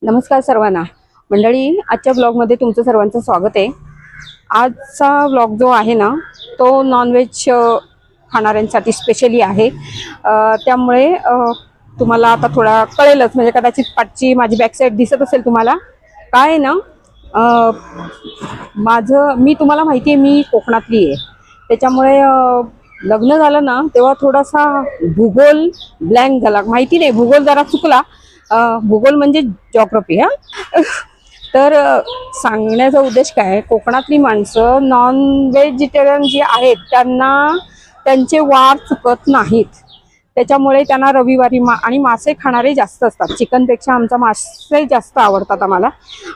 नमस्कार सर्वांना मंडळी, आजच्या ब्लॉगमध्ये तुमचं सर्वांचं स्वागत आहे। आजचा ब्लॉग जो आहे ना तो नॉनव्हेज खाणाऱ्यांसाठी स्पेशली आहे। त्यामुळे तुम्हाला आता थोडा कळेलच, म्हणजे कदाचित पाठची माझी बॅक साईड दिसत असेल तुम्हाला। काय ना, मी तुम्हाला माहिती आहे मी कोकणातली आहे, त्याच्यामुळे लग्न झालं ना तेव्हा थोडासा भूगोल ब्लँक झाला। माहिती नाही, भूगोल जरा चुकला। भूगोल म्हणजे जॉग्रफी। तर सांगण्याचा उद्देश काय, कोकणातली माणसं नॉन व्हेजिटेरियन जी आहेत त्यांना त्यांचे वार चुकत नाहीत, त्याच्यामुळे त्यांना रविवारी आणि मासे खाणारे जास्त असतात। चिकनपेक्षा आमचा मासे जास्त आवडतात आम्हाला।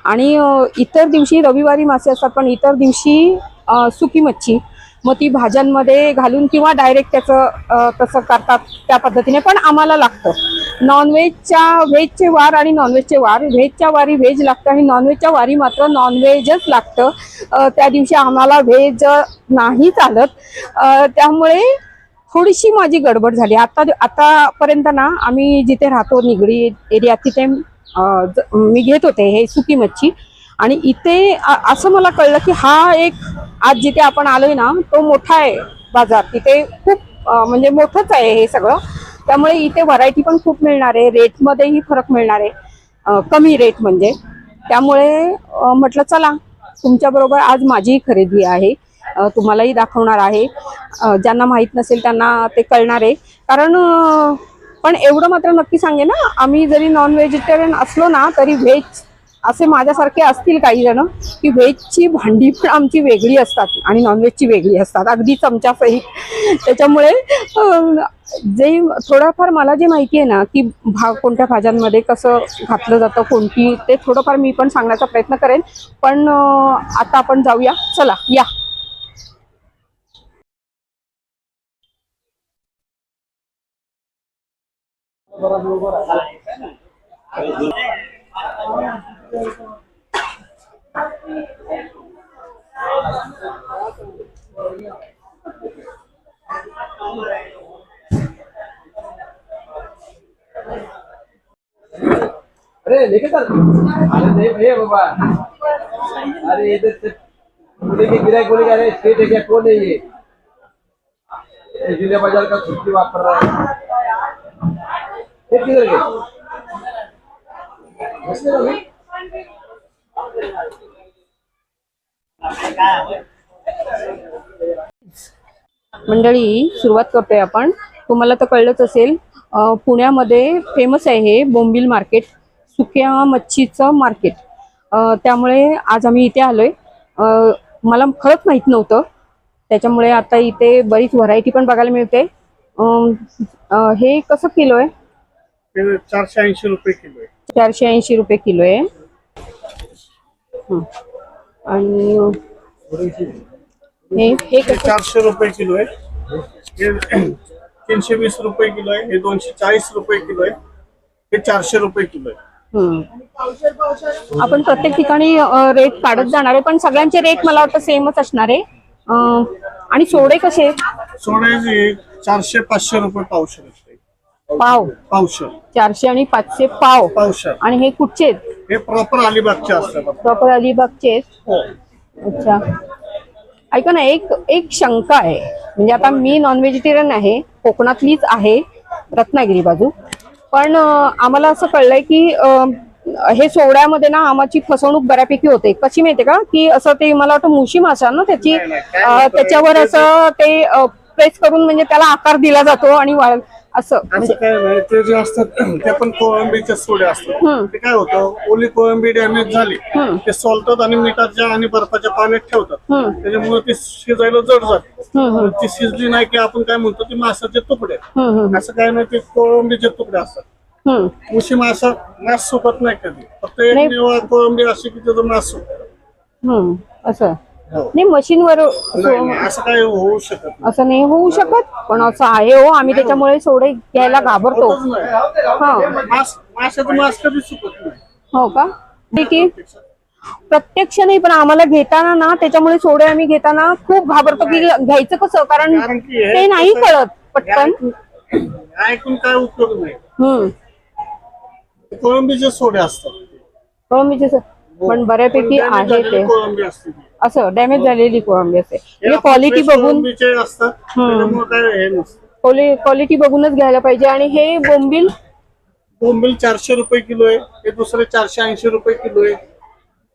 आणि इतर दिवशी रविवारी मासे असतात, पण इतर दिवशी सुकी मच्छी, मग ती भाज्यांमध्ये घालून किंवा डायरेक्ट त्याचं तसं करतात त्या पद्धतीने, पण आम्हाला लागतं। व्हेजचे वार आणि नॉनव्हेजचे वार, व्हेजच्या वारी व्हेज लागतं आणि नॉनव्हेजच्या वारी मात्र नॉनव्हेजच लागतं। त्या दिवशी आम्हाला व्हेज नाही चालत, त्यामुळे थोडीशी माझी गडबड झाली। आतापर्यंत ना आम्ही जिथे राहतो निगडी एरिया, तिथे मी घेत होते हे सुकी मच्छी। आणि इथे असं मला कळलं की हा एक आज जिथे आपण आलोय ना तो मोठा आहे बाजार, तिथे खूप म्हणजे मोठंच आहे हे सगळं, त्यामुळे इथे व्हरायटी पण खूप मिळणार आहे, रेटमध्येही फरक मिळणार आहे, कमी रेट म्हणजे। त्यामुळे म्हटलं चला तुमच्याबरोबर आज माझी खरेदी आहे, तुम्हालाही दाखवणार आहे। ज्यांना माहीत नसेल त्यांना ते कळणार आहे, कारण पण एवढं मात्र नक्की सांगे ना, आम्ही जरी नॉन व्हेजिटेरियन असलो ना तरी व्हेज असे माझ्यासारखे असतील काही जण की व्हेजची भांडी पण आमची वेगळी असतात आणि नॉनव्हेजची वेगळी असतात, अगदी चमच्यासहित। त्याच्यामुळे जे थोडंफार मला जे माहिती आहे ना की कोणत्या भाज्यांमध्ये कसं घातलं जातं कोणती, ते थोडंफार मी पण सांगण्याचा प्रयत्न करेन। पण आता आपण जाऊया, चला या। अरे लेके चल। अरे नहीं भैया बाबा, अरे इधर से बोले कि गिराई बोले अरे स्टेट है क्या, कौन है ये जिले बाजार का छुट्टी वापर रहा है, ये किधर गए? मंडळी, सुरुवात करतोय आपण। तुम्हाला तर कळलंच असेल, पुण्यामध्ये फेमस आहे हे बोंबील मार्केट, सुक्या मच्छीचं मार्केट। त्यामुळे आज आम्ही इथे आलोय। मला खरंच माहित नव्हतं, त्याच्यामुळे आता इथे बरीच व्हरायटी पण बघायला मिळते। हे कसं किलो आहे? 480 रुपये किलो आहे। 480 रुपये किलो आहे। आणि हे कसं? 400 रुपये किलो आहे, हे 320 रुपये किलो आहे, हे 240 रुपये किलो आहे, हे 400 रुपये किलो आहे। आपण प्रत्येक ठिकाणी रेट काढत जाणार आहे, पण सगळ्यांचे रेट मला वाटतं सेमच असणार आहे। आणि सोडे कसे? सोड्याचे 400-500 रुपये पावशेर असते। पावशेर 400 आणि 500 पाव पावशेर। आणि हे कुठचे? हे प्रॉपर अलिबागचे असतात। प्रॉपर अलिबागचे? अच्छा, ऐका ना, एक शंका आहे, म्हणजे आता मी नॉन व्हेजिटेरियन आहे, कोकणातलीच आहे, रत्नागिरी बाजू, पण आम्हाला असं कळलंय की हे सोड्यामध्ये ना आम्हाची फसवणूक बऱ्यापैकी होते। कशी माहितीये का, की असं ते मला वाटतं मुशी मासा ना त्याची, त्याच्यावर असं ते प्रेस करून म्हणजे त्याला आकार दिला जातो आणि असं काय नाही, ते जे असतात ते पण कोळंबीचे सोडे असतात। ते काय होतं, ओली कोळंबी डॅमेज झाली ते सोलतात आणि मिठाच्या आणि बर्फाच्या पाण्यात ठेवतात, त्याच्यामुळे ती शिजायला जड जाते। ती शिजली नाही की आपण काय म्हणतो ती मासाचे तुकडे, असं काय नाही, ते कोळंबीचे तुकडे असतात। उशी मास सुकत नाही कधी, फक्त एक निव्वळ कोळंबी अशी की त्याचं मास सुकत असं नाही, मशीनवर असं काय होऊ शकत, असं नाही होऊ शकत, पण असं आहे हो, आम्ही त्याच्यामुळे सोडे घ्यायला घाबरतो। माशाचं मास कधी सुकत नाही। हो का? ठीक आहे, प्रत्यक्ष नाही, पण आम्हाला घेताना ना त्याच्यामुळे सोडे आम्ही घेताना खूप घाबरतो की घ्यायचं कसं, कारण ते नाही कळत पटकन। ऐकून काय उपयोग नाही, कोळंबीचे सोडे असतात। कोळंबीचे पण बऱ्यापैकी आहे ते कोळंबी असते असं डॅमेज झालेली कोळंबी असते म्हणजे क्वालिटी बघून कोळंबीचे असतात त्याच्यामुळे काय हे नसतं क्वालिटी बघूनच घ्यायला पाहिजे. आणि हे बोंबील बोंबील 400 रुपये किलो आहे, हे दुसरे 480 रुपये किलो आहे,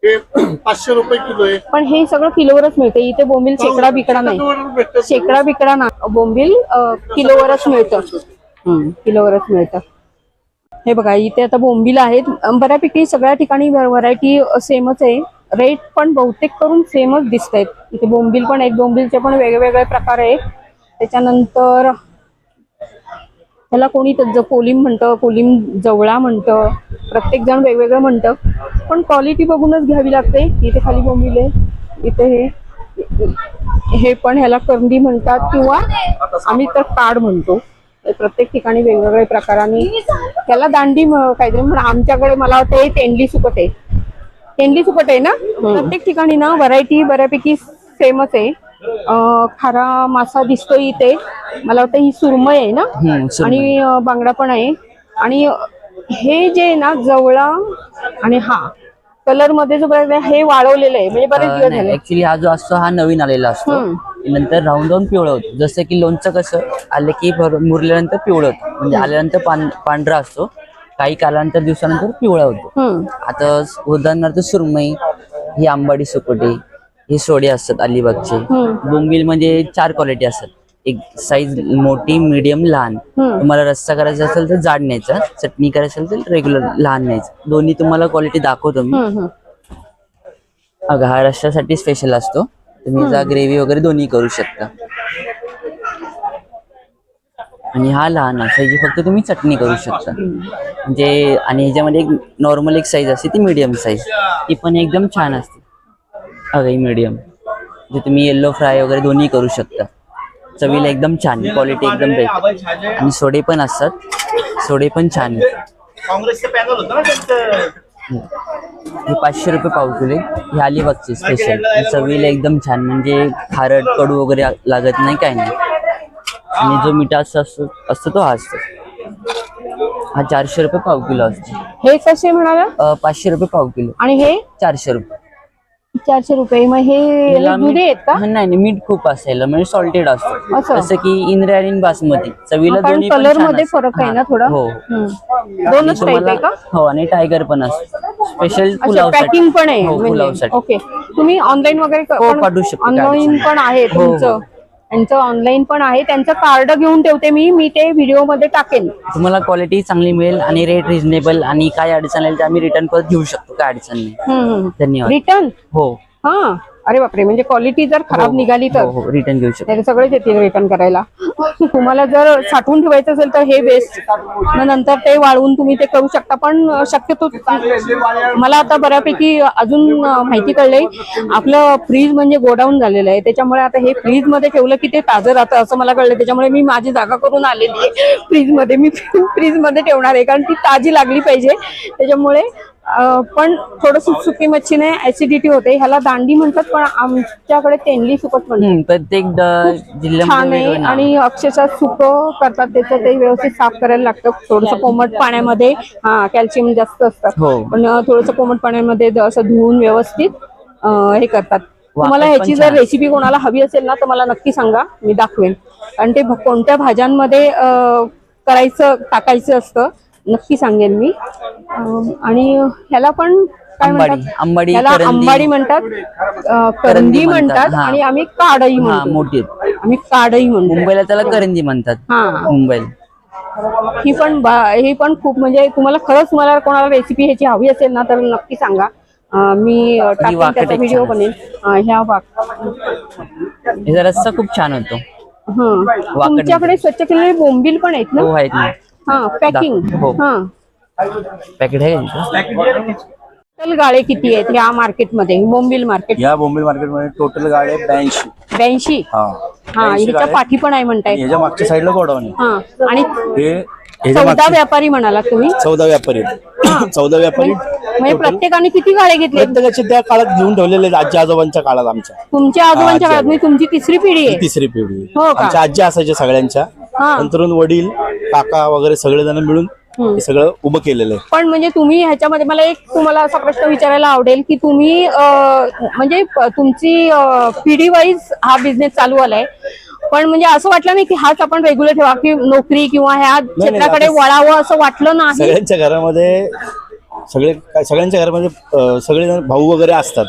हे 500 रुपये किलो आहे. पण हे सगळं किलोवरच मिळते इथे. बोंबील शेकडा बिकडा नाही, शेकडा बिकडा ना बोंबील किलोवरच मिळतं. किलोवरच मिळतं. हे बघा इथे आता बोंबील आहेत बऱ्यापैकी सगळ्या ठिकाणी व्हरायटी सेमच आहे. रेट पण बहुतेक करून सेमच दिसत आहेत. इथे बोंबील पण आहेत, बोंबीलचे पण वेगवेगळे प्रकार आहेत. त्याच्यानंतर ह्याला कोणी कोलिम म्हणतं, कोलिम जवळा म्हणतं, प्रत्येक जण वेगवेगळं म्हणतं. पण क्वालिटी बघूनच घ्यावी लागते. इथे खाली बोंबील आहे, इथे हे पण ह्याला करंदी म्हणतात किंवा आम्ही तर काड म्हणतो. प्रत्येक ठिकाणी वेगवेगळे प्रकाराने त्याला दांडी काहीतरी म्हणून. आमच्याकडे मला वाटतं हे तेंडली सुकट आहे. तेंडली सुकट आहे ना. प्रत्येक ठिकाणी ना व्हरायटी बऱ्यापैकी सेमच आहे. खारा मासा दिसतोय इथे. मला वाटतं ही सुरमई आहे ना आणि बांगडा पण आहे. आणि हे जे ना जवळा आणि हा कलर मध्ये जो हे वाळवलेलं आहे म्हणजे बरेच दिवस झाले. ऍक्च्युली हा जो असतो हा नवीन आलेला असतो. नंतर राहून राहून पिवळं होतं. जसं की लोणचं कसं आले की मुरल्यानंतर पिवळं होतं म्हणजे आल्यानंतर पांढरा असतो. काही कालानंतर दिवसानंतर पिवळा होतो. आता उदाहरणार्थ सुरमई, ही आंबाडी सुकटी, हे सोडे असतात अलिबागचे. बोंबील म्हणजे 4 क्वालिटी असतात. एक साईज मोठी, मीडियम, लहान. तुम्हाला रस्सा करायचा असेल तर जाड न्यायचा, चटणी करायची असेल तर रेग्युलर लहान न्यायचं. दोन्ही तुम्हाला क्वालिटी दाखवतो मी. हा रस्स्यासाठी स्पेशल असतो. तुम्ही जा ग्रेव्ही वगैरे दोन्ही करू शकता. आणि हा लहान असायची फक्त तुम्ही चटणी करू शकता म्हणजे. आणि ह्याच्यामध्ये एक नॉर्मल एक साईज असते ती मीडियम साईज, ती पण एकदम छान असते. अगदी मीडियम जे तुम्ही येल्लो फ्राय वगैरे दोन्ही करू शकता. चवीला एकदम छान, क्वालिटी एकदम बेस्ट. आणि सोडे पण असतात, सोडे पण छान आहेत. हे 500 रुपये पाव किलो. ही अलिबागची स्पेशल, चवीला एकदम छान म्हणजे खारट कडू वगैरे लागत नाही, काय नाही. आणि जो मिठा असतो तो हा असतो. हा 400 रुपये पाव किलो असतो. हे कसे म्हणाला? 500 रुपये पाव किलो. आणि हे 400 रुपये. 400 रुपये. मग हे जुने आहेत का? नाही, मीठ खूप असायला म्हणजे सॉल्टेड असतो. असं? जसं की इंद्रायणी आणि बासमती. चवीला दोन्ही कलर मध्ये फरक आहे ना थोडा. हो. दोनच टाईप आहे का? हो. आणि टायगर पण असतो स्पेशल पुलाव. पॅकिंग पण आहे पुलावसाठी. ओके. तुम्ही ऑनलाईन वगैरे पाठवू शकता. ऑनलाईन पण आहे तुमचं? त्यांचं ऑनलाईन पण आहे. त्यांचं कार्ड घेऊन ठेवते मी ते व्हिडिओ मध्ये टाकेन. तुम्हाला क्वालिटी चांगली मिळेल आणि रेट रिझनेबल. आणि काय अडचण आली तर आम्ही रिटर्न परत घेऊ शकतो, काय अडचण नाही. धन्यवाद. रिटर्न? हो. हा. अरे बापरे. म्हणजे क्वालिटी जर खराब निघाली तर रिटर्न घेऊ शकतो. सगळेच येतील रिटर्न करायला. तुम्हाला जर साठवून ठेवायचं असेल तर हे बेस्ट. मग नंतर ते वाळवून तुम्ही ते करू शकता. पण शक्यतो मला आता बऱ्यापैकी अजून माहिती कळलंय आपलं फ्रीज म्हणजे गोडाऊन झालेलं आहे. त्याच्यामुळे आता हे फ्रीज मध्ये ठेवलं की ते ताजं राहतं असं मला कळलं. त्याच्यामुळे मी माझी जागा करून आलेली आहे फ्रीज मध्ये. मी फ्रीज मध्ये ठेवणार आहे कारण ती ताजी लागली पाहिजे. त्याच्यामुळे पण थोडस सुकी मच्छीने ऍसिडिटी होते. ह्याला दांडी म्हणतात पण आमच्याकडे तेंडली सुकट म्हणतात. प्रत्येक जिल्ह्यामध्ये आणि अक्षरशः सुकं करतात. त्याचं ते व्यवस्थित साफ करायला लागतं. थोडस कोमट पाण्यामध्ये. कॅल्शियम जास्त असतात पण थोडस कोमट पाण्यामध्ये असं धुवून व्यवस्थित हे करतात. तुम्हाला ह्याची जर रेसिपी कोणाला हवी असेल ना तर मला नक्की सांगा, मी दाखवेन. कारण ते कोणत्या भाज्यांमध्ये टाकायचं असतं नक्की सांगेन मी. आणि ह्याला पण काय म्हणतात? ह्याला आंबाडी म्हणतात, करंदी म्हणतात आणि आम्ही काढई म्हणतो. मोठी आम्ही काढई म्हणतो. मुंबईला त्याला करंदी म्हणतात. मुंबईला ही पण खूप म्हणजे तुम्हाला खरंच कोणाला रेसिपी ह्याची हवी असेल ना तर नक्की सांगा. मी टाकेन त्याचा व्हिडिओ बनेन. ह्याचा रस्सा खूप छान होतो. तुमच्याकडे स्वच्छ केलेले बोंबील पण आहेत ना? हो आहेत ना. पॅकिंग. पॅकेट आहे. टोटल गाळे किती आहेत या मार्केटमध्ये? बोंबील मार्केट. या बोंबील मार्केटमध्ये टोटल गाळे 82. ह्याच्या पाठी पण आहे म्हणताय. ह्याच्या मागच्या साईडला गोडाऊन आहे. आणि हे 14 व्यापारी म्हणाला तुम्ही? 14 व्यापारी. 14 व्यापारी म्हणजे प्रत्येकाने किती गाळे घेतले? प्रत्येकाचे त्या काळात घेऊन ठेवलेले आजी आजोबांच्या काळात. आमच्या तुमच्या आजोबांच्या काळात म्हणजे तुमची तिसरी पिढी आहे? तिसरी पिढी. हो का? आमच्या आजी असायच्या सगळ्यांच्या. नंतर वडील काका वगैरे सगळेजण मिळून हे सगळं उभं केलेलं आहे. पण म्हणजे तुम्ही ह्याच्यामध्ये मला एक तुम्हाला असा प्रश्न विचारायला आवडेल की तुम्ही म्हणजे तुमची पिढी वाईज हा बिझनेस चालू आलाय, पण म्हणजे असं वाटलं नाही की हाच आपण रेग्युलर ठेवा की नोकरी किंवा ह्या क्षेत्राकडे आता वळावं असं वाटलं नाही? सगळ्यांच्या घरामध्ये सगळ्यांच्या घरामध्ये सगळे भाऊ वगैरे असतात.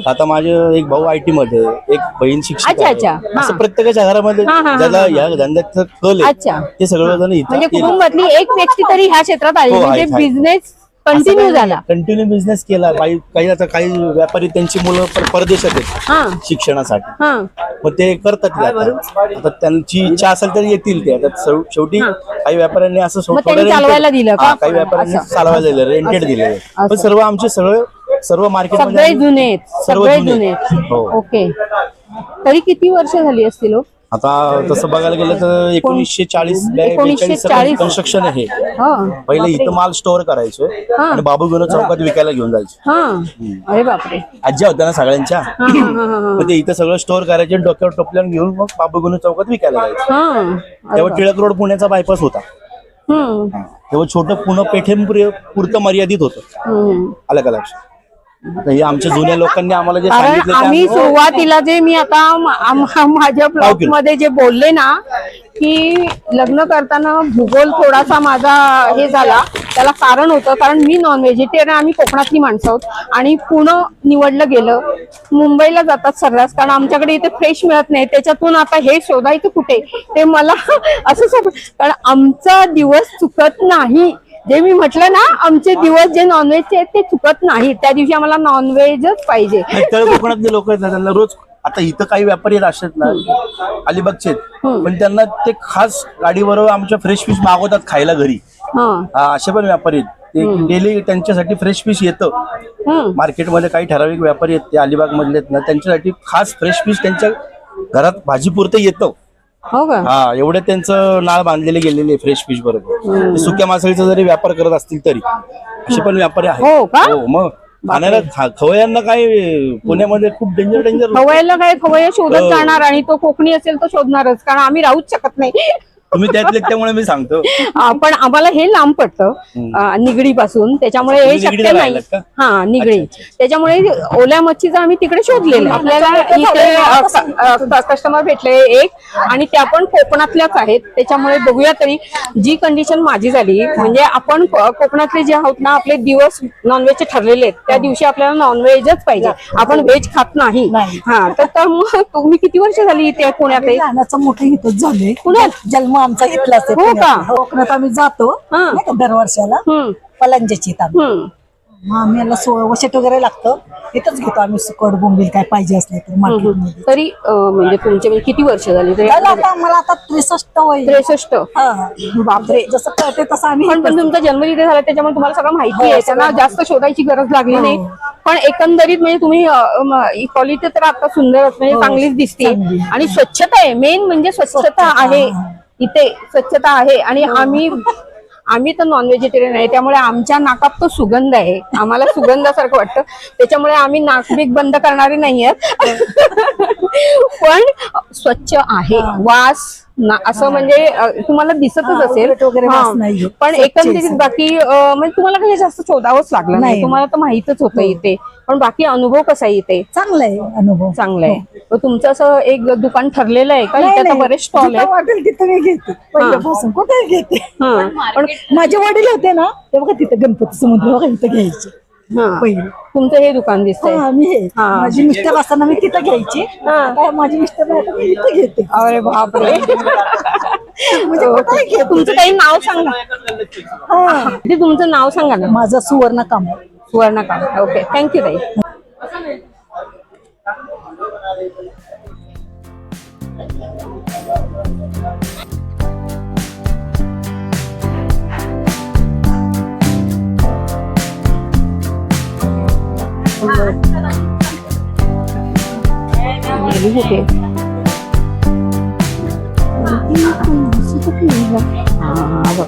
आता माझे एक भाऊ IT मध्ये, एक बहीण शिक्षक अच्छा, आहे. अच्छा. हा. असं प्रत्येकाच्या घरामध्ये ज्याला या धंद्याचं कल आहे अच्छा. ते सगळं इथं म्हणजे कुटुंबातली एक व्यक्ती तरी ह्या क्षेत्रात आली, हो, म्हणजे आहे. बिझनेस कंटिन्यू झाला. कंटिन्यू बिझनेस केला. काही व्यापारी त्यांची मुलं परदेशात आहेत हा शिक्षणासाठी, हा मग ते करतात ते आता त्यांची इच्छा असेल तर येतील ते. आता शेवटी काही व्यापाऱ्यांनी असं मग त्यांनी rented- चालवायला दिलं का? हा, काही व्यापाऱ्यांनी असं. चालवायला दिलं, रेंटेड दिले. पण सर्व आमचे सर्व मार्केट सगळे जुने आहेत, सर्व सगळे जुने जुने आहेत. हो. ओके. तरी किती वर्ष झाली असतील हो? आता तसं बघायला गेलं तर 1940 कन्स्ट्रक्शन आहे. हा. पहिले इथं माल स्टोअर करायचे आणि बाबूगण चौकात विकायला घेऊन जायचे. हा. अरे बापरे. आज्या होत्या ना सगळ्यांच्या, हा, हा, हा, हा. मग ते इथं सगळं स्टोअर करायचे, डोक्यावर टोपल्यान घेऊन मग बाबूगण चौकात विकायला जायचे. हा. तेव्हा टिळक रोड पुण्याचा बायपास होता. तेव्हा छोटं पुणे पेठेपुरतं मर्यादित होतं. आलं का लक्षात? आता हे आमच्या जुन्या लोकांनी आम्हाला जे कारण सांगितलं ते आम्ही आम्ही- सुरुवातीला जे मी आता माझ्या ब्लॉग मध्ये जे बोलले ना की लग्न करताना भूगोल थोडासा माझा हे झाला, त्याला कारण होतं कारण मी नॉन व्हेजिटेरियन, आम्ही कोकणातली माणसं आहोत आणि पुणे निवडलं गेलं. मुंबईला जातात सर्रास कारण आमच्याकडे इथे फ्रेश मिळत नाही, त्याच्यातून आता हे शोधायचं कुठे ते मला असं कारण आमचा दिवस चुकत नाही. जे मी म्हटलं ना आमचे दिवस जे नॉनव्हेजचे आहेत ते चुकत नाही, त्या दिवशी आम्हाला नॉनव्हेजच पाहिजे. तळ कोकणातले लोक आहेत ना, त्यांना रोज आता इथं काही व्यापारी असतात ना अलिबागचे, पण त्यांना ते खास गाडीवर आमच्या फ्रेश फिश मागवतात खायला घरी. असे पण व्यापारी आहेत, ते डेली त्यांच्यासाठी फ्रेश फिश येतं. मार्केटमध्ये काही ठराविक व्यापारी आहेत ते अलिबाग मधले आहेत ना, त्यांच्यासाठी खास फ्रेश फिश त्यांच्या घरात भाजी पुरतं येतं. हो का? हा, एवढे त्यांचं नाळ बांधलेले गेलेले फ्रेश फिश बरोबर. ते सुक्या मासळीचा जरी व्यापार करत असतील तरी असे पण व्यापारी आहेत. हो का? हो, मग खाण्याला खवयांना काय पुण्यामध्ये खूप डेंजर खवय्याला काय खवय्या शोधत जाणार आणि तो कोकणी असेल तर शोधणारच कारण आम्ही राहूच शकत नाही. तुम्ही त्यातले, त्यामुळे मी सांगतो. पण आम्हाला हे लांब पडतं निगडी पासून, त्याच्यामुळे हे तुम्ही शक्य निगडीला नाही. राहिलात का? हा, निगडी. अच्छा. त्याच्यामुळे ओल्या मच्छीचं आम्ही तिकडे शोधलेलं. आपल्याला इथे कस्टमर भेटले एक आणि त्या पण कोकणातल्याच आहेत, त्याच्यामुळे बघूया तरी. जी कंडिशन माझी झाली म्हणजे आपण कोकणातले जे आहोत ना, आपले दिवस नॉनव्हेजचे ठरलेले आहेत, त्या दिवशी आपल्याला नॉनव्हेजच पाहिजे, आपण व्हेज खात नाही. हा, तर मग तुम्ही किती वर्ष झाली इथे पुण्यात? लहानाचं मोठं इथंच झालंय. पुण्यात जन्म आमचा इथलाच आहे. हो का? पुण्यात. कोकणात आम्ही जातो नाही का दरवर्षाला. पलांजाची मग आम्ही याला वशेट वगैरे लागतं, इथंच घेतो आम्ही. सुकट बोंबील काय पाहिजे असले तर मार्केटमध्ये. तरी म्हणजे तुमचे म्हणजे किती वर्ष झाली? मला आता 63 वय. 63. हा. बापरे. जसं कळते तसं आम्ही पण तुमचा जन्म तिथे झाला त्याच्यामुळे तुम्हाला सगळं माहिती आहे, त्यांना जास्त शोधायची गरज लागली नाही. पण एकंदरीत म्हणजे तुम्ही क्वालिटी तर आता सुंदरच म्हणजे चांगलीच दिसते आणि स्वच्छता आहे. मेन म्हणजे स्वच्छता आहे इथे, स्वच्छता आहे. आणि आम्ही तर नॉन व्हेजिटेरियन आहे, त्यामुळे आमच्या नाकात तो सुगंध आहे, आम्हाला सुगंधासारखं वाटतं, त्याच्यामुळे आम्ही नाकबीक बंद करणारे नाही आहेत. पण स्वच्छ आहे, वास असं म्हणजे तुम्हाला दिसतच असेल वगैरे. पण एकंदरीत बाकी म्हणजे तुम्हाला काही जास्त शोधावंच लागलं नाही, तुम्हाला तर माहितच होतं इथे. पण बाकी अनुभव कसा आहे इथे? चांगला आहे अनुभव. चांगला आहे. तुमचं असं एक दुकान ठरलेलं आहे का? इथे आता बरेच स्टॉल आहेत. वाटेल तिथं मी घेते पहिल्यापासून, कुठे घेते. पण माझे वडील होते ना ते बघा तिथे गणपती समुद्र बघा इथं घ्यायचे पहिले. तुमचं हे दुकान दिसतंय. मी हे माझी मिस्टर असताना मी तिथं घ्यायची, आता माझी मिस्टर नाही आता मी इथं घेते. अरे बापरे. म्हणजे कुठे घेते. तुमचं काही नाव सांगा. तुमचं नाव सांगा ना. माझं सुवर्ण काम. सुवर्ण काम. ओके, थँक्यू ताई. गेली कुठे? हा बघ.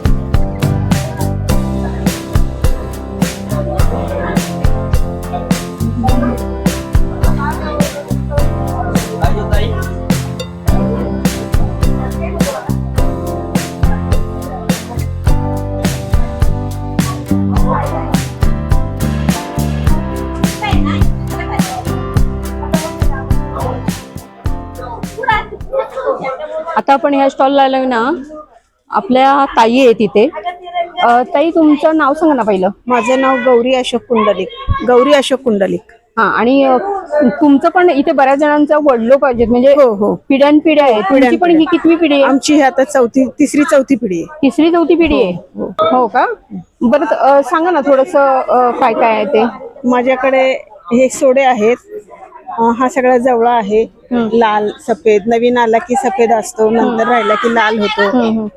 आता आपण ह्या स्टॉलला आलोय ना, आपल्या ताई आहे तिथे. ताई, तुमचं नाव सांगा ना पहिलं. माझं नाव गौरी अशोक कुंडलिक. हा, आणि तुमचं पण इथे बऱ्याच जणांचा वडलो पाहिजेत, म्हणजे हो. पिढ्यानपिढ्या आहे. तुमची पण ही कितवी पिढी आहे? आमची ही आता तिसरी चौथी पिढी आहे. तिसरी चौथी पिढी आहे. हो का? बरं, सांगा ना थोडस काय काय आहे ते. माझ्याकडे हे सोडे आहेत. हा सगळा जवळा आहे, लाल सफेद. नवीन आला की सफेद असतो, नंतर राहिला की लाल होतो.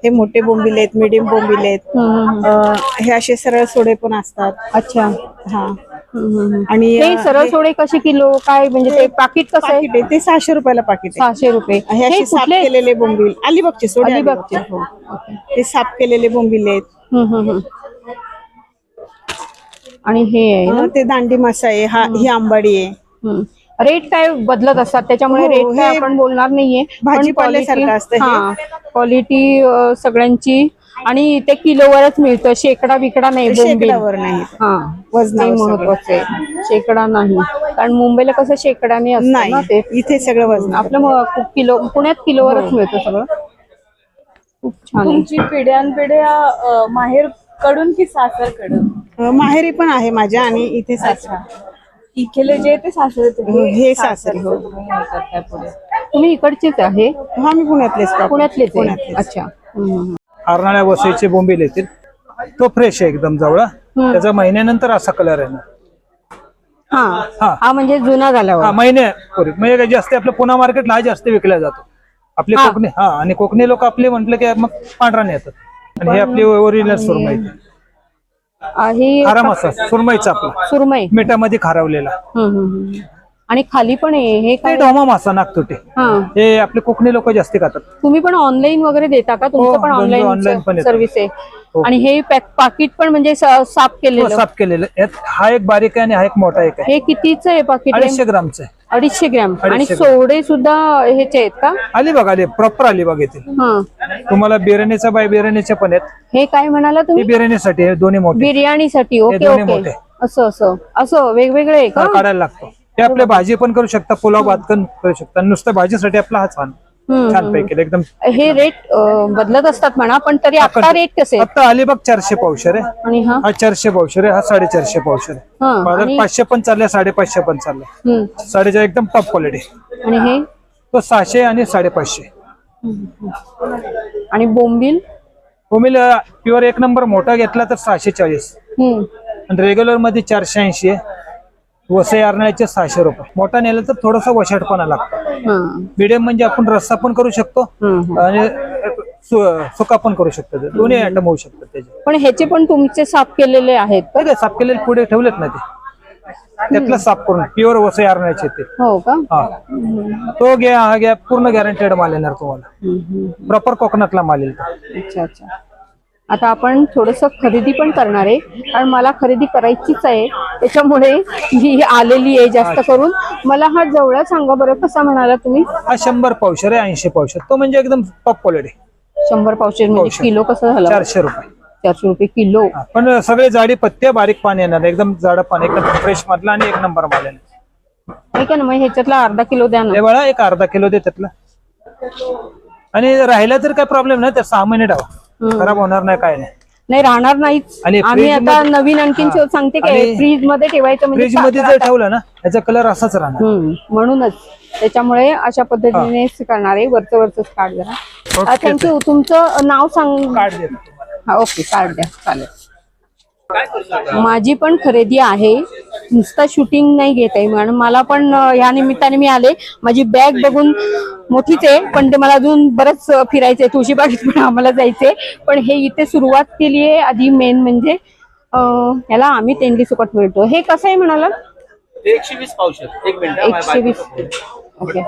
हे मोठे बोंबील आहेत, मीडियम बोंबील आहेत. हे असे सरळ सोडे पण असतात. अच्छा. हा. आणि हे सरळ सोडे कसे किलो, काय म्हणजे ते पाकिट कसं आहे? पाकिट आहे ते 600 रुपयाला पाकिट आहे. 600 रुपये. हे असे साफ कुठले? केलेले बोंबील अलिबागचे सोडे. अलिबागचे. अलिबागचे. हो. हे साफ केलेले बोंबील आहेत. आणि हे आहे ना? ते दांडी मासा आहे. ही आंबाडी आहे. रेट काय बदलत असतात, त्याच्यामुळे हो, रेट काय हे आपण बोलणार नाहीये. भाजीपाल्यासारखं असतं हे. क्वालिटी सगळ्यांची, आणि ते किलोवरच मिळतं, शेकडा बिकडा नाही. बोंबील. शेकडावर नाही. हा, वजनावर ते महत्वाचं आहे. शेकडा नाही, कारण मुंबईला कसं शेकडाने असतं ना नाही, ते. इथे सगळं वजन. आपलं किलो, पुण्यात किलोवरच मिळतं सगळं. खूप छान आहे. तुमची पिढ्यानपिढ्या माहेर कडून की सासर कडून? माहेरी पण आहे माझ्या, आणि इथे सासरा. इथले जे ते सासरे हे सासरी. हो. तुम्ही इकडचेच आहे? हा, मी पुण्यातलेच. पुण्यातलेच आहे. अच्छा. अर्नाळ्या वसईचे बोंबील येतील. तो फ्रेश आहे एकदम जवळ. त्याचा महिन्यानंतर असा कलर आहे ना. हा, म्हणजे जुना झाल्यावर. हा, महिन्यापूर्वी म्हणजे काय जास्त आपल्या पुणे मार्केटला हा जास्त विकला जातो. आपले कोकणी, आणि कोकणी लोक आपले म्हटलं की मग पांढरा नेतात. आणि हे आपली ओरिजिनल सुरमई. खारा मसाला सुरमईचा आपला, सुरमई मिठामध्ये खारवलेला. आणि खाली पण आहे हे हे काय? डोमा मासा नागतोटे. हे आपले कोकणी लोक जास्ती खातात. तुम्ही पण ऑनलाईन वगैरे देता का? तुमचं पण online पण ऑनलाईन येतं. सर्व्हिस आहे? आणि हे पाकिट पण म्हणजे साफ केलेलं? साफ केलेलं. हा एक बारीक आहे आणि हा एक मोठा एक आहे. हे कितीच आहे पाकिट? 250 ग्रामचं आहे. 250 ग्रॅम. आणि 250 ग्रॅम. सोडे सुद्धा ह्याचे आहेत का? अलिबाग आले, प्रॉपर अलिबाग येतील. तुम्हाला बिर्याणीचा बाय बिर्याणीचे पण आहेत. हे काय म्हणाला हे तुम्ही? बिर्याणीसाठी आहे, दोन्ही मोठे. बिर्याणीसाठी. ओके दोन्ही ओके. मोठे. असं वेगवेगळे आहे का? काढायला लागतो. ते आपले भाजी पण करू शकता, पुलाव भात पण करू शकता. नुसतं भाजीसाठी आपला हा छान पैकी एकदम. हे रेट बदलत असतात म्हणा, पण तरी आता रेट कसे आहेत? आता अलिबाग 400 पावशेर आहे. आणि हा? हा 400 पावशेर आहे. हा 450 पावशेर आहे. बाजार 500 पण चालले, 550 पण चालले. 4.5 एकदम टॉप क्वालिटी. आणि हे तो 600 आणि 550. आणि बोंबील? बोंबील प्युअर एक नंबर मोठा घेतला तर 640. आणि रेग्युलर मध्ये 480 आहे. वसई अर्नाळ्याचे 600 रुपये. मोठा नेला तर थोडासा वशाटपणा लागतो. मीडियम म्हणजे आपण रस्सा पण करू शकतो आणि सुका पण करू शकतो. दोन्ही आयटम होऊ शकतात त्याचे. पण ह्याचे पण तुमचे साफ केलेले आहेत? काय साफ केलेले पुढे ठेवलेत ना ते, त्यातलं साफ करून प्युअर वसई अर्नाळ्याचे ते. हो का? हा, तो घ्या, हा घ्या, पूर्ण गॅरंटेड माल येणार तुम्हाला. प्रॉपर कोकणातला माल येईल. अच्छा. आता आपण थोडस खरेदी पण करणार आहे, कारण मला खरेदी करायचीच आहे, त्याच्यामुळे मी आलेली आहे जास्त करून. मला हा जवळ सांगा बरं, कसा म्हणाला तुम्ही? हा 100 पावशेर आहे, 80 पावशेर. तो म्हणजे एकदम टॉप क्वालिटी. 100 पावशेर म्हणजे किलो कसं झालं? 400 रुपये. 400 रुपये किलो. पण सगळे जाडी पत्ते, बारीक पाणी येणार, एकदम जाडं पाणी, एकदम फ्रेश मधला आणि एक नंबर माल येणार. ठीक आहे ना, मग ह्याच्यातला अर्धा किलो द्या ना. हे बघा, एक अर्धा किलो दे त्यातला. आणि राहिला तर काय प्रॉब्लेम नाही, तर 6 महिने ठेवा, खराब होणार नाही, काय नाही राहणार नाहीच. आणि आम्ही फ्रीज आता मध्ये- नवीन आणखीन सांगते काय, फ्रीज मध्ये ठेवायचं म्हणजे फ्रीज मध्ये जर ठेवलं ना, त्याचा कलर असाच राहणार. म्हणूनच त्याच्यामुळे अशा पद्धतीने करणार आहे. वरच कार्ड जरा. थँक्यू. तुमचं नाव सांग. कार्ड देतो तुम्हाला. हा, ओके, कार्ड द्या, चालेल. माझी पण खरेदी आहे, नुसता शूटिंग नाही घेत आहे, म्हणून मला पण या निमित्ताने मी आले. माझी बॅग बघून मोठीच आहे, पण ते मला अजून बरंच फिरायचंय. तुळशीबागेत पण आम्हाला जायचंय, पण हे इथे सुरुवात केली आहे. आधी मेन म्हणजे ह्याला आम्ही तेंडली सुकट मिळतो. हे कसं आहे म्हणाला? 120 पावशेर. 120. ओके,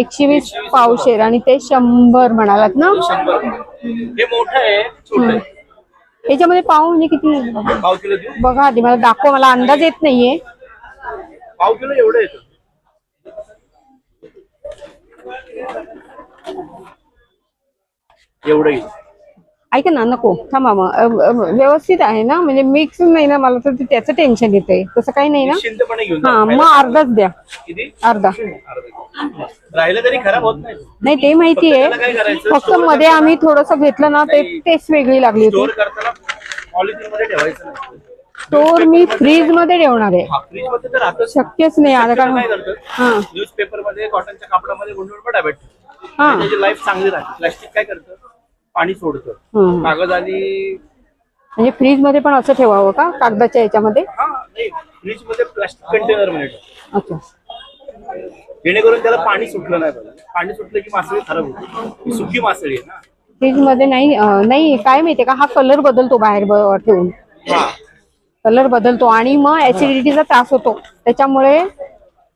120 पावशेर. आणि ते 100 म्हणालात ना? हे मोठं आहे, छोटं आहे. याच्यामध्ये पाव म्हणजे किती? पाव किलो देऊ? बघा आधी मला दाखवा, मला अंदाज येत नाहीये. पाव किलो एवढं येतं. एवढं येईल. ऐका ना, नको थांबा मग. व्यवस्थित आहे ना, म्हणजे मिक्स नाही ना, मला तर त्याचं टेन्शन येतंय. तसं काही नाही ना. निश्चिंतपणे घेऊन हा, मग अर्धाच द्या. किती अर्धा राहिलं तरी खराब होत नाही. नाही, ते माहितीये. काय करायचं, फक्त मध्ये आम्ही थोडस घेतलं ना, ते टेस्ट वेगळी लागली होती. स्टोअर करताना पॉलिथिन मध्ये ठेवायचं नाही. स्टोर मी फ्रीज मध्ये ठेवणार आहे. फ्रीज मध्ये तर राहतच. शक्यच नाही आता, कारण काय करतात हा न्यूजपेपर मध्ये कॉटनच्या कापडामध्ये गुंडून पण डब्यात ठेवतात. हा त्याची लाईफ चांगली राहते. प्लास्टिक काय करतं, पाणी सोडतं. हम्म. कागद आणि म्हणजे फ्रीज मध्ये पण असं ठेवावं का, कागदाच्या याच्यामध्ये? नाही, फ्रीज मध्ये प्लास्टिक कंटेनर मध्ये ठेवा. अच्छा. जेणेकरून त्याला पाणी सुटलं नाही पाहिजे. पाणी सुटलं की मासळी खराब होते. ही सुकी मासळी आहे ना. फ्रीज मध्ये नाही. नाही, काय माहितीये का, हा कलर बदलतो बाहेर ठेवून. कलर बदलतो आणि मग ऍसिडिटीचा त्रास होतो त्याच्यामुळे.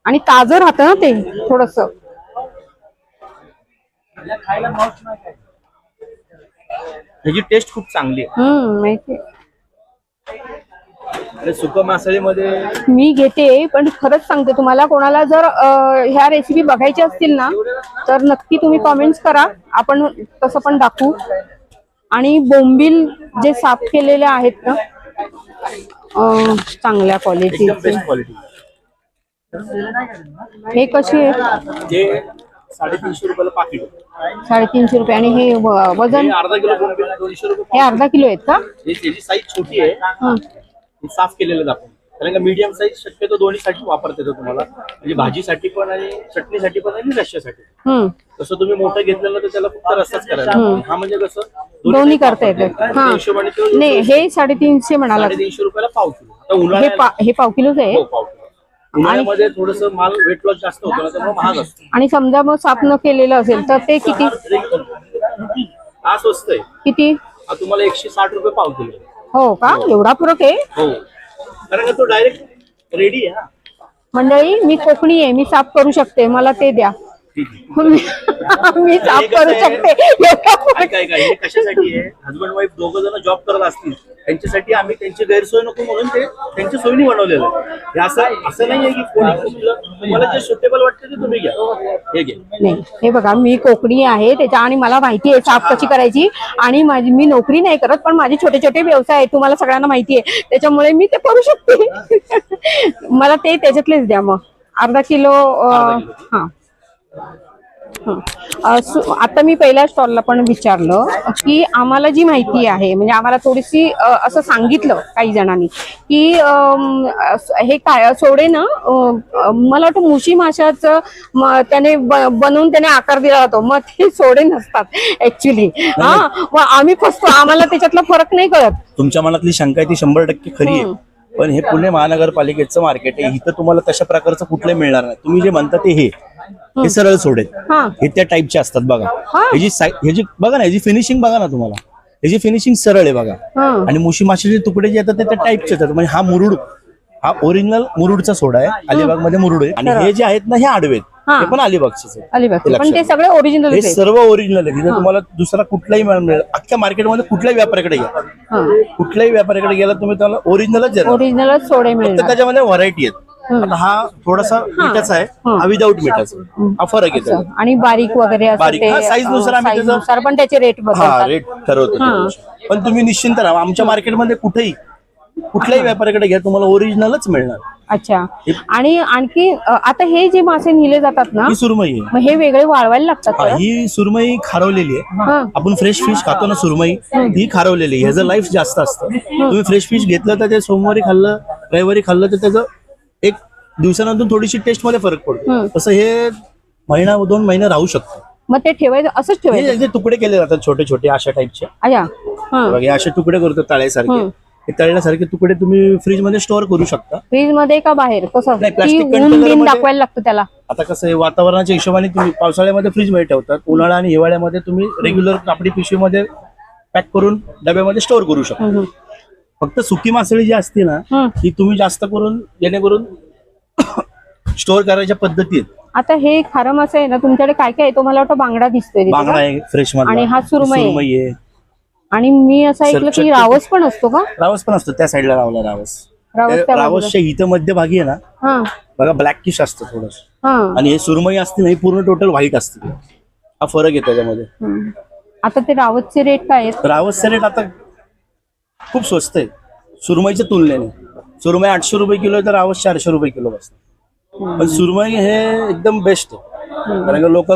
आणि ताजं राहतं ना ते थोडस. त्याची टेस्ट खूप चांगली आहे. माहिती. आणि सुकं मासळीमध्ये मी घेते, पण खरंच सांगते तुम्हाला, कोणाला जर ह्या रेसिपी बघायच्या असतील ना, तर नक्की तुम्ही कॉमेंट्स करा, आपण तसं पण दाखवू. आणि बोंबील जे साफ केलेले आहेत ना, चांगल्या एकदम क्वालिटीचे. Best quality. हे कशी आहे? जे 350 रुपयाला पाकिट. 350 रुपये. आणि हे वजन? अर्धा किलो बोंबील 200 रुपये. हे अर्धा किलो आहेत का? त्याची साईज छोटी आहे. हं. हे साफ केलेलं आपण. कारण का मीडियम साईज शक्यतो दोन्हीसाठी वापरता येतो तुम्हाला. म्हणजे भाजीसाठी पण आणि चटणीसाठी पण आणि रश्श्यासाठी. तसं तुम्ही मोठं घेतलेलं तर त्याला फक्त रस्साच करायचा. हा म्हणजे कसं दोन्ही करता येतात. हा, हिशोबाने तो नाही, हे 350 म्हणाला. 350 रुपयाला पाव किलो. आता हे उन्हाळ्यात हे पाव किलोच आहे. हो, पाव किलो. उन्हाळ्यामध्ये थोडस माल वेट लॉस जास्त होतो ना, त्यामुळे महाग असतो. आणि समजा मग साफ न केलेलं असेल तर ते किती? हा स्वस्त आहे. किती? हा तुम्हाला 160 रुपये पाव किलो. हो का, एवढा फरक आहे? हो, कारण का तो डायरेक्ट रेडी आहे. मंडळी, मी कोकणी आहे, मी साफ करू शकते, मला ते द्या. मी साफ करू शकते. काय काय हे कशासाठी आहे, हजबंड वाईफ दोघं जण जॉब करत असतील त्यांच्यासाठी आम्ही त्यांची गैरसोय नको म्हणून ते त्यांच्या सोयीने बनवलेलं आहे. असं नाहीये की कोणी तुम्हाला जे सुटेबल वाटते ते तुम्ही घ्या. हे घ्या. नाही, हे बघा, मी कोकणी आहे त्याच्या, आणि मला माहिती आहे साफ कशी करायची. आणि मी नोकरी नाही करत, पण माझे छोटे छोटे व्यवसाय आहेत, तुम्हाला सगळ्यांना माहिती आहे, त्याच्यामुळे मी ते करू शकते. मला ते त्याच्यातलेच द्या मग, अर्धा किलो. हा. आता मी पहिल्या स्टॉलला पण विचारलं की आम्हाला जी माहिती आहे, म्हणजे आम्हाला थोडीशी असं सांगितलं काही जणांनी की हे काय सोडे ना, मला वाटतं मुशी माशाचं त्याने बनवून त्याने आकार दिला होता, मग ते सोडे नसतात ऍक्च्युली. हा, मग आम्ही फसतो, आम्हाला त्याच्यातला फरक नाही कळत. तुमच्या मनातली शंका आहे ती 100% खरी आहे. पण हे पुणे महानगरपालिकेचं मार्केट आहे, इथं तुम्हाला तशा प्रकारचं कुठलंही मिळणार नाही. तुम्ही जे म्हणता ते हे सरळ सोडे, हे त्या टाईपचे असतात बघा. ह्याची बघा ना, ह्याची फिनिशिंग बघा ना तुम्हाला, ह्याची फिनिशिंग सरळ आहे बघा. आणि मुशी माशाचे तुकडे जे येतात ते त्या टाईपचे येतात. म्हणजे हा मुरुड, हा ओरिजिनल मुरुडचा सोडा आहे. अलिबाग मध्ये मुरुड आहे. आणि हे जे आहेत ना, हे आडवे आहेत, हे पण अलिबागचेच आहे. अलिबाग, पण ते सगळे ओरिजिनल हे सर्व ओरिजिनल आहे. तिथे तुम्हाला दुसरा कुठलाही मिळेल. अख्ख्या मार्केटमध्ये कुठल्याही व्यापाऱ्याकडे घ्या, कुठल्याही व्यापाऱ्याकडे गेला तुम्ही त्याला ओरिजिनलच सोडे मिळतात. त्याच्यामध्ये व्हरायटी आहेत. आता हा थोडासा मिठाचा आहे, हा विदाऊट मिठाचा, हा फरक आहे त्याचा. आणि बारीक वगैरे बारीक साईज नुसार आम्ही त्याचा पण त्याचे रेट बदलतात. रेट ठरवतो. पण तुम्ही निश्चिंत राहा, आमच्या मार्केटमध्ये कुठल्याही व्यापाऱ्याकडे घ्या, तुम्हाला ओरिजिनलच मिळणार. अच्छा. आणि आणखी आता हे जे मासे नेले जातात ना, ही सुरमई आहे. मग हे वेगळे वाळवायला लागतात का? ही सुरमई खारवलेली आहे. आपण फ्रेश फिश खातो ना सुरमई, ही खारवलेली आहे. ह्याचं लाईफ जास्त असतं. तुम्ही फ्रेश फिश घेतलं तर ते सोमवारी खाल्लं, रविवारी खाल्लं तर त्याचं एक दिवसानंतर थोडीशी टेस्ट मध्ये फरक पडतो. तसं हे महिना 2 महिने राहू शकतो. मग ते ठेवायचं, असंच ठेवायचं? हे तुकडे केले जातात छोटे छोटे अशा टाईपचे. अच्छा. असे तुकडे करतो तळ्यासारखे. हे तळल्यासारखे तुकडे तुम्ही फ्रीज मध्ये स्टोअर करू शकता. फ्रीज मध्ये का बाहेर? कसं नाही, प्लास्टिक ऊन कंटेनर बिन मध्ये दाखवायला लागतं त्याला? आता कसं आहे, वातावरणाच्या हिशोबाने तुम्ही पावसाळ्यामध्ये फ्रीज मध्ये ठेवतात, उन्हाळा आणि हिवाळ्यामध्ये तुम्ही रेग्युलर कापडी पिशवीमध्ये पॅक करून डब्यामध्ये स्टोअर करू शकता. फक्त सुकी मासळी जी असते ना, ती तुम्ही जास्त करून जेणेकरून स्टोअर करायच्या पद्धती आहेत. आता हे खारं मासे आहे ना, तुमच्याकडे काय काय आहे? तो मला वाटतं बांगडा दिसतोय तिथे बांगडा का? आहे फ्रेश मध्ये, आणि हा सुरमई आहे. आणि मी असं ऐकलं की रावस पण असतो का? रावस पण असतो त्या साईडला. रावस रावसच्या हित मध्यभागी आहे ना बघा, ब्लॅकिश असतं थोडंसं. आणि हे सुरमई असते ना, ही पूर्ण टोटल व्हाईट असते. हा फरक आहे त्याच्यामध्ये. आता ते रावतचे रेट काय आहेत? रावसचे रेट आता खूप स्वस्त आहे सुरमईच्या तुलनेने. सुरमई 800 रुपये किलो आहे तर रावस 400 रुपये किलो बसतं. पण सुरमई हे एकदम बेस्ट आहे कारण की लोक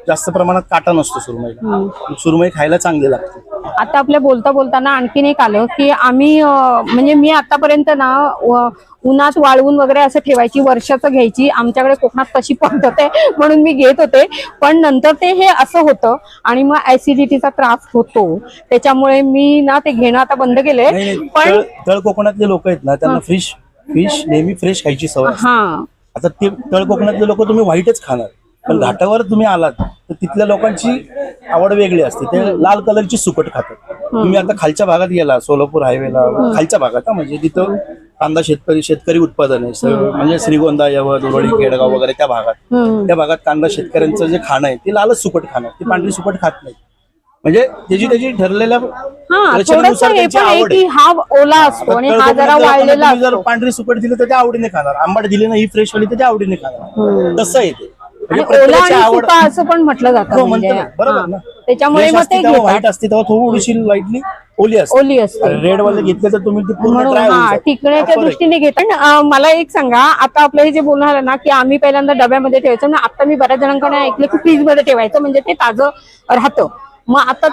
जास्त प्रमाणात काटा नसतो सुरमईला. सुरमई खायला चांगली लागते. आता आपल्या बोलताना आणखीन एक आलं की आम्ही म्हणजे मी आतापर्यंत ना उन्हात वाळवून वगैरे असं ठेवायची, वर्षाचं घ्यायची. आमच्याकडे कोकणात तशी पद्धत आहे म्हणून मी घेत होते. पण नंतर ते हे असं होतं आणि मग ऍसिडिटीचा त्रास होतो. त्याच्यामुळे मी ना ते घेणं आता बंद केलंय. पण तळ कोकणातले लोक आहेत ना त्यांना फिश नेहमी फ्रेश खायची सवय असते. हा, आता ते तळ कोकणातले लोक तुम्ही व्हाईटच खाणार. पण घाटावर तुम्ही आलात तर तिथल्या लोकांची आवड वेगळी असते. ते लाल कलरची सुकट खातात. तुम्ही आता खालच्या भागात गेला सोलापूर हायवेला खालच्या भागात म्हणजे तिथं कांदा शेतकरी उत्पादन आहे म्हणजे श्रीगोंदा यवत उरळी केडगाव वगैरे त्या भागात कांदा शेतकऱ्यांचं जे खाणं आहे ते लालच सुकट खाणं. ती पांढरी सुकट खात नाही. म्हणजे त्याची ठरलेल्या रचनेनुसार त्यांची आवड आहे. हा ओला असतो आणि हा जरा वाळलेला तुम्ही जर असतो. पांढरी सुकट दिली तर त्या आवडीने खाणार. आंबट दिली ना ही फ्रेश वाली तर त्या आवडीने खाणार. तसं आहे ते. आणि म्हणजे ओला प्रत्येकाची आणि आवड सुका असं पण म्हटलं जातं. हो, म्हणजे, म्हणतो ना. बरोबर ना. त्याच्यामुळे Fresh मग असते ते तेव्हा घेतात. व्हाईट असते तेव्हा थोडीशी लाईटली ओली ओली असते. रेड वाले घेतले तर तुम्ही ते पूर्ण म्हणून dry होऊन हा जातं. टिकण्याच्या Proper आहे. दृष्टीने घेत. पण मला एक सांगा, आता आपलं हे जे बोलणं झालं ना की आम्ही पहिल्यांदा डब्यामध्ये ठेवायचं ना, आता मी बऱ्याच जणांकडे ऐकलं की फ्रीज मध्ये ठेवायचं म्हणजे ते ताजं राहतं. मग आता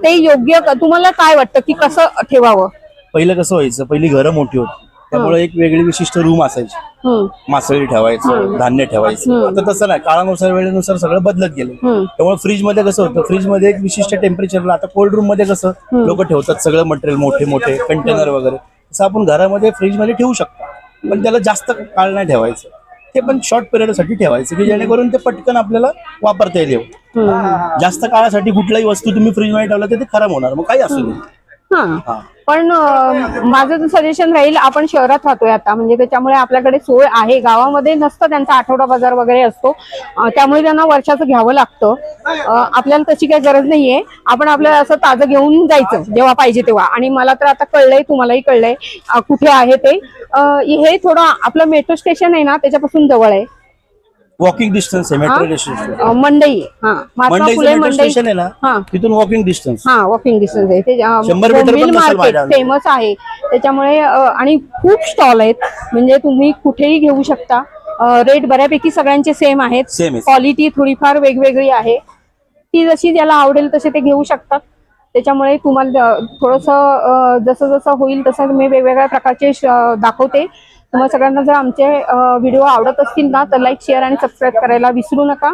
ते योग्य तुम्हाला काय वाटतं की कसं ठेवावं? पहिलं कसं व्हायचं, पहिली घरं मोठी होती त्यामुळे एक वेगळी विशिष्ट रूम असायची. मासळी ठेवायचं, धान्य ठेवायचं. आता तसं नाही. काळानुसार वेळेनुसार सगळं बदलत गेलं. त्यामुळे फ्रीज मध्ये कसं होतं, फ्रीज मध्ये एक विशिष्ट टेम्परेचरला. आता कोल्ड रूम मध्ये कसं लोक ठेवतात सगळं मटेरियल मोठे मोठे कंटेनर वगैरे. तसं आपण घरामध्ये फ्रीज मध्ये ठेवू शकतो. पण त्याला जास्त काळ नाही ठेवायचं. ते पण शॉर्ट पिरियड साठी ठेवायचं की जेणेकरून ते पटकन आपल्याला वापरता येईल. जास्त काळासाठी कुठल्याही वस्तू तुम्ही फ्रीज मध्ये ठेवला तर ते खराब होणार. मग काही असू नये. हा, पण माझं सजेशन राहील, आपण शहरात राहतोय आता म्हणजे त्याच्यामुळे आपल्याकडे सोय आहे. गावामध्ये नसतं त्यांचा आठवडा बाजार वगैरे असतो. त्यामुळे त्यांना वर्षाचं घ्यावं लागतं. आपल्याला तशी काही गरज नाहीये. आपण आपल्याला असं ताजं घेऊन जायचं जेव्हा पाहिजे तेव्हा. आणि मला तर आता कळलंय, तुम्हालाही कळलंय कुठे आहे ते. हे थोडं आपलं मेट्रो स्टेशन आहे ना त्याच्यापासून जवळ आहे. वॉकिंग डिस्टन्स आहे मेट्रो स्टेशन. मंडई. हा, महात्मा फुले मेट्रो मंडई. स्टेशन आहे ना तिथून वॉकिंग डिस्टन्स. हा, वॉकिंग डिस्टन्स आहे. ते 100 मीटर पण नसेल मार्केट माझ्या. फेमस आहे त्याच्यामुळे. आणि खूप स्टॉल आहेत म्हणजे तुम्ही कुठेही घेऊ शकता. रेट बऱ्यापैकी सगळ्यांचे सेम आहेत. Same आहे. क्वालिटी थोडीफार वेगवेगळी आहे. ती जशी ज्याला आवडेल तसे ते घेऊ शकतात. त्याच्यामुळे तुम्हाला थोडंसं जसं जसं होईल तसं मी वेगवेगळ्या प्रकारचे दाखवते. तुम्हाला सगळ्यांना जर आमचे व्हिडिओ आवडत असतील ना तर लाईक, शेअर आणि सबस्क्राईब करायला विसरू नका.